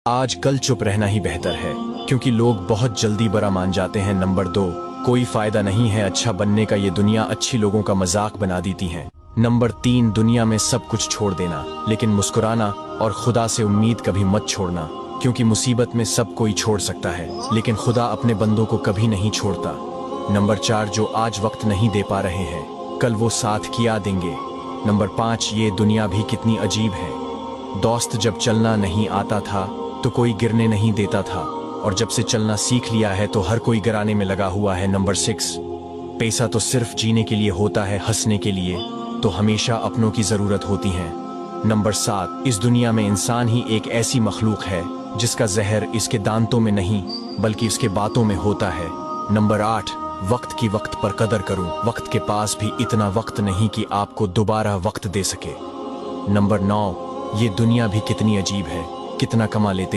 आज कल चुप रहना ही बेहतर है, क्योंकि लोग बहुत जल्दी बुरा मान जाते हैं। नंबर 2, कोई फायदा नहीं है अच्छा बनने का, ये दुनिया अच्छी लोगों का मजाक बना देती है। नंबर 3, दुनिया में सब कुछ छोड़ देना, लेकिन मुस्कुराना और खुदा से उम्मीद कभी मत छोड़ना, क्योंकि मुसीबत में सब कोई छोड़ सकता है, लेकिन खुदा अपने बंदों को कभी नहीं छोड़ता। नंबर 4, जो आज वक्त नहीं दे पा रहे हैं, कल वो साथ किया देंगे। नंबर 5, ये दुनिया भी कितनी अजीब है। दोस्त जब चलना नहीं आता था तो कोई गिरने नहीं देता था, और जब से चलना सीख लिया है तो हर कोई गिराने में लगा हुआ है। नंबर 6, पैसा तो सिर्फ जीने के लिए होता है, हंसने के लिए तो हमेशा अपनों की जरूरत होती है। नंबर 7, इस दुनिया में इंसान ही एक ऐसी मखलूक है जिसका जहर इसके दांतों में नहीं बल्कि इसके बातों में होता है। नंबर 8, वक्त की वक्त पर कदर करूं, वक्त के पास भी इतना वक्त नहीं कि आपको दोबारा वक्त दे सके। नंबर 9, ये दुनिया भी कितनी अजीब है, कितना कमा लेते